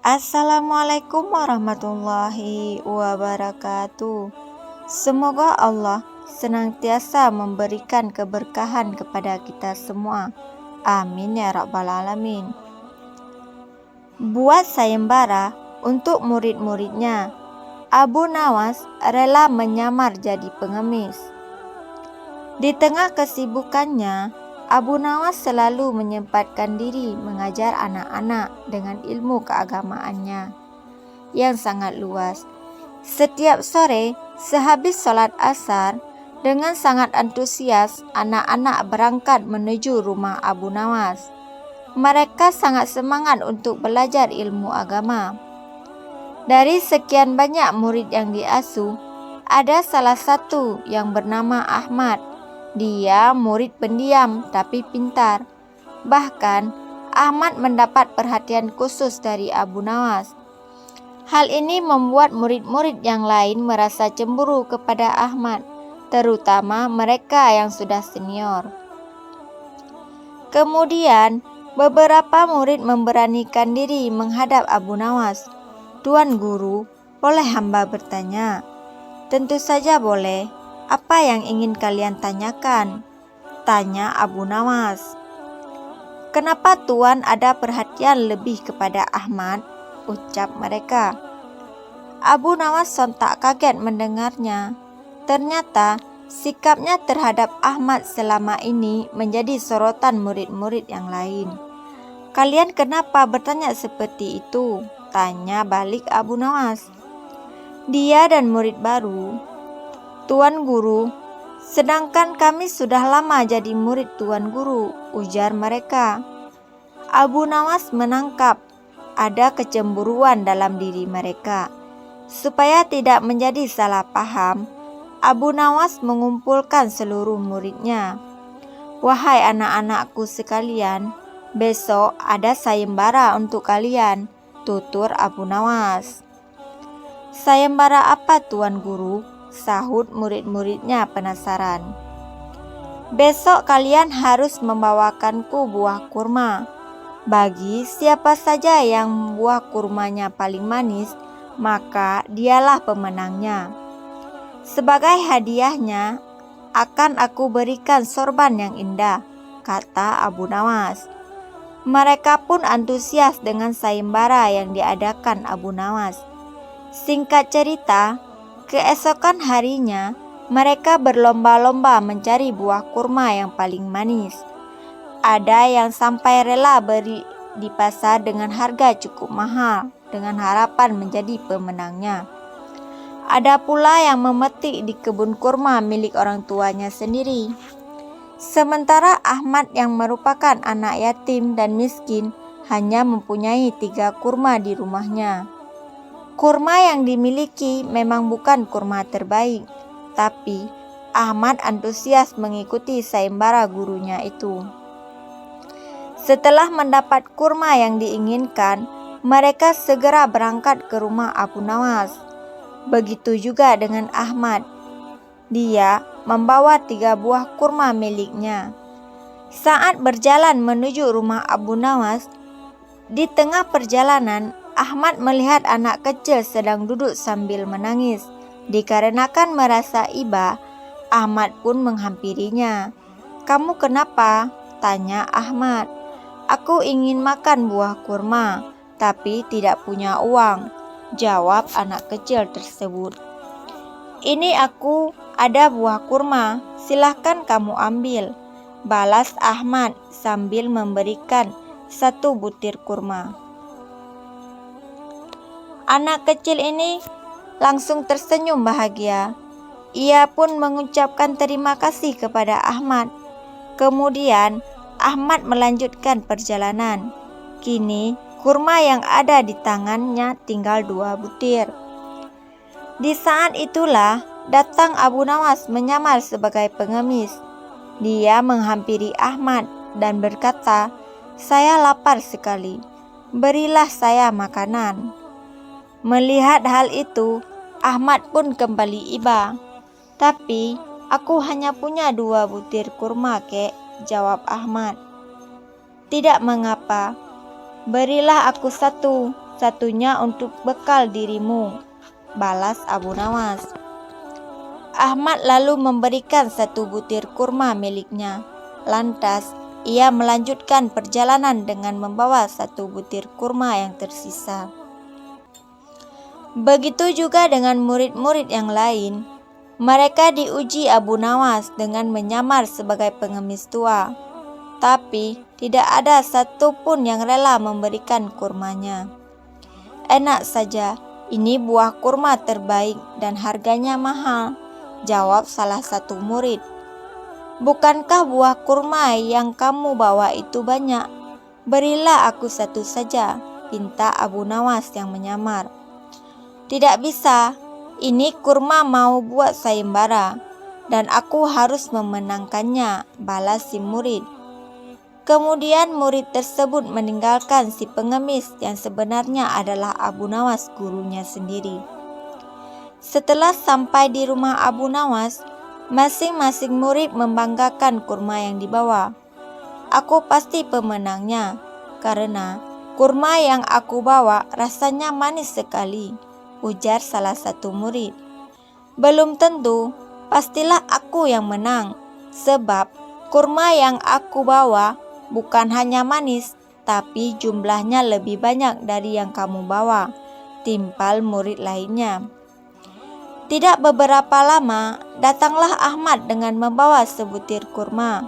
Assalamualaikum warahmatullahi wabarakatuh. Semoga Allah senantiasa memberikan keberkahan kepada kita semua. Amin ya rabbal alamin. Buat sayembara untuk murid-muridnya, Abu Nawas rela menyamar jadi pengemis. Di tengah kesibukannya, Abu Nawas selalu menyempatkan diri mengajar anak-anak dengan ilmu keagamaannya yang sangat luas. Setiap sore, sehabis sholat asar, dengan sangat antusias, anak-anak berangkat menuju rumah Abu Nawas. Mereka sangat semangat untuk belajar ilmu agama. Dari sekian banyak murid yang diasuh, ada salah satu yang bernama Ahmad. Dia murid pendiam tapi pintar. Bahkan, Ahmad mendapat perhatian khusus dari Abu Nawas. Hal ini membuat murid-murid yang lain merasa cemburu kepada Ahmad, terutama mereka yang sudah senior. Kemudian, beberapa murid memberanikan diri menghadap Abu Nawas. "Tuan Guru, boleh hamba bertanya?" "Tentu saja boleh. Apa yang ingin kalian tanyakan?" tanya Abu Nawas. "Kenapa Tuan ada perhatian lebih kepada Ahmad?" ucap mereka. Abu Nawas sontak kaget mendengarnya. Ternyata sikapnya terhadap Ahmad selama ini menjadi sorotan murid-murid yang lain. "Kalian kenapa bertanya seperti itu?" tanya balik Abu Nawas. Dia dan murid baru. "Tuan Guru, sedangkan kami sudah lama jadi murid Tuan Guru," ujar mereka. Abu Nawas menangkap ada kecemburuan dalam diri mereka. Supaya tidak menjadi salah paham, Abu Nawas mengumpulkan seluruh muridnya. "Wahai anak-anakku sekalian, besok ada sayembara untuk kalian," tutur Abu Nawas. "Sayembara apa Tuan Guru?" sahut murid-muridnya penasaran. "Besok kalian harus membawakanku buah kurma. Bagi siapa saja yang buah kurmanya paling manis, maka dialah pemenangnya. Sebagai hadiahnya, akan aku berikan sorban yang indah," kata Abu Nawas. Mereka pun antusias dengan sayembara yang diadakan Abu Nawas. Singkat cerita, keesokan harinya, mereka berlomba-lomba mencari buah kurma yang paling manis. Ada yang sampai rela beri di pasar dengan harga cukup mahal, dengan harapan menjadi pemenangnya. Ada pula yang memetik di kebun kurma milik orang tuanya sendiri. Sementara Ahmad yang merupakan anak yatim dan miskin hanya mempunyai 3 kurma di rumahnya. Kurma yang dimiliki memang bukan kurma terbaik, tapi Ahmad antusias mengikuti sayembara gurunya itu. Setelah mendapat kurma yang diinginkan, mereka segera berangkat ke rumah Abu Nawas. Begitu juga dengan Ahmad. Dia membawa 3 buah kurma miliknya. Saat berjalan menuju rumah Abu Nawas, di tengah perjalanan, Ahmad melihat anak kecil sedang duduk sambil menangis. Dikarenakan merasa iba, Ahmad pun menghampirinya. "Kamu kenapa?" tanya Ahmad. "Aku ingin makan buah kurma, tapi tidak punya uang," jawab anak kecil tersebut. "Ini aku ada buah kurma, silahkan kamu ambil," balas Ahmad sambil memberikan 1 butir kurma. Anak kecil ini langsung tersenyum bahagia. Ia pun mengucapkan terima kasih kepada Ahmad. Kemudian Ahmad melanjutkan perjalanan. Kini kurma yang ada di tangannya tinggal 2 butir. Di saat itulah datang Abu Nawas menyamar sebagai pengemis. Dia menghampiri Ahmad dan berkata, "Saya lapar sekali, berilah saya makanan." Melihat hal itu, Ahmad pun kembali iba. "Tapi aku hanya punya 2 butir kurma, kek," jawab Ahmad. "Tidak mengapa, berilah aku 1, satunya untuk bekal dirimu, balas Abu Nawas. Ahmad lalu memberikan 1 butir kurma miliknya. Lantas ia melanjutkan perjalanan dengan membawa 1 butir kurma yang tersisa. Begitu juga dengan murid-murid yang lain. Mereka diuji Abu Nawas dengan menyamar sebagai pengemis tua, tapi tidak ada satupun yang rela memberikan kurmanya. Enak saja, ini buah kurma terbaik dan harganya mahal, jawab salah satu murid. Bukankah buah kurma yang kamu bawa itu banyak? Berilah aku 1 saja, pinta Abu Nawas yang menyamar. Tidak bisa, ini kurma mau buat sayembara, dan aku harus memenangkannya, balas si murid. Kemudian murid tersebut meninggalkan si pengemis yang sebenarnya adalah Abu Nawas gurunya sendiri. Setelah sampai di rumah Abu Nawas, masing-masing murid membanggakan kurma yang dibawa. Aku pasti pemenangnya, karena kurma yang aku bawa rasanya manis sekali, ujar salah satu murid. Belum tentu, pastilah aku yang menang, sebab kurma yang aku bawa bukan hanya manis, tapi jumlahnya lebih banyak dari yang kamu bawa, timpal murid lainnya. Tidak beberapa lama, datanglah Ahmad dengan membawa sebutir kurma.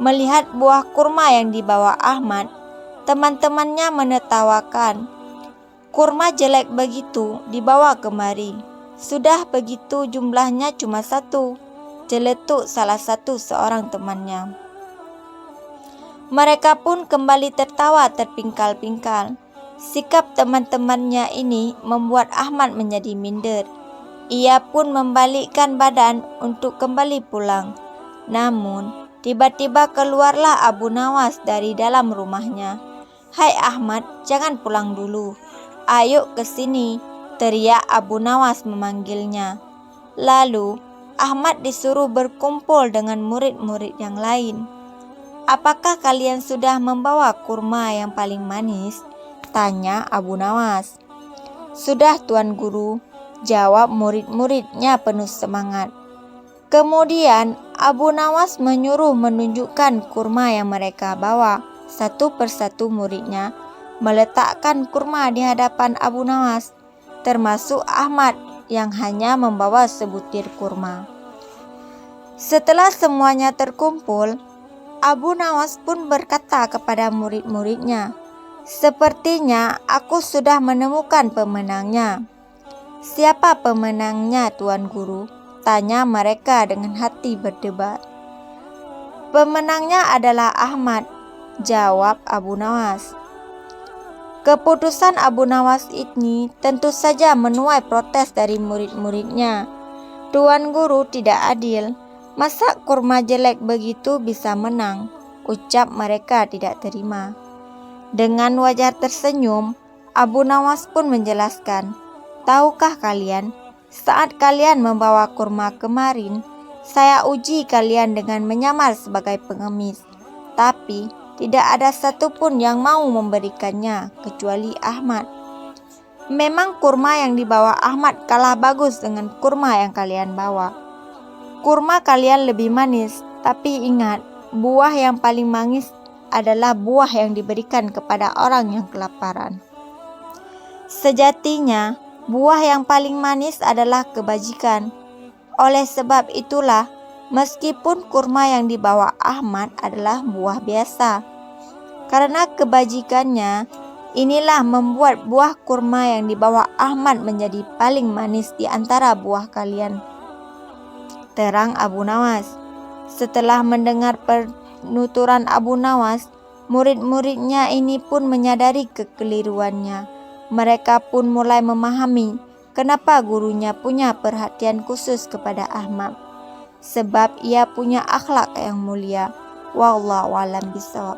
Melihat buah kurma yang dibawa Ahmad, teman-temannya menertawakan. Kurma jelek begitu dibawa kemari. Sudah begitu jumlahnya cuma 1, celetuk salah satu seorang temannya. Mereka pun kembali tertawa terpingkal-pingkal. Sikap teman-temannya ini membuat Ahmad menjadi minder. Ia pun membalikkan badan untuk kembali pulang. Namun, tiba-tiba keluarlah Abu Nawas dari dalam rumahnya. "Hai Ahmad, jangan pulang dulu. Ayo ke sini," teriak Abu Nawas memanggilnya. Lalu, Ahmad disuruh berkumpul dengan murid-murid yang lain. "Apakah kalian sudah membawa kurma yang paling manis?" tanya Abu Nawas. "Sudah, Tuan Guru," jawab murid-muridnya penuh semangat. Kemudian Abu Nawas menyuruh menunjukkan kurma yang mereka bawa. 1 persatu muridnya meletakkan kurma di hadapan Abu Nawas, termasuk Ahmad yang hanya membawa sebutir kurma. Setelah semuanya terkumpul, Abu Nawas pun berkata kepada murid-muridnya, "Sepertinya aku sudah menemukan pemenangnya." "Siapa pemenangnya, Tuan Guru?" tanya mereka dengan hati berdebar. "Pemenangnya adalah Ahmad," jawab Abu Nawas. Keputusan Abu Nawas ini tentu saja menuai protes dari murid-muridnya. "Tuan Guru tidak adil. Masa kurma jelek begitu bisa menang?" ucap mereka tidak terima. Dengan wajah tersenyum, Abu Nawas pun menjelaskan, "Tahukah kalian, saat kalian membawa kurma kemarin, saya uji kalian dengan menyamar sebagai pengemis. Tapi tidak ada satupun yang mau memberikannya, kecuali Ahmad. Memang kurma yang dibawa Ahmad kalah bagus dengan kurma yang kalian bawa. Kurma kalian lebih manis, tapi ingat, buah yang paling manis adalah buah yang diberikan kepada orang yang kelaparan. Sejatinya, buah yang paling manis adalah kebajikan. Oleh sebab itulah, meskipun kurma yang dibawa Ahmad adalah buah biasa, karena kebajikannya, inilah membuat buah kurma yang dibawa Ahmad menjadi paling manis di antara buah kalian," terang Abu Nawas. Setelah mendengar penuturan Abu Nawas, murid-muridnya ini pun menyadari kekeliruannya. Mereka pun mulai memahami kenapa gurunya punya perhatian khusus kepada Ahmad, sebab ia punya akhlak yang mulia. Wallahu a'lam bishawab.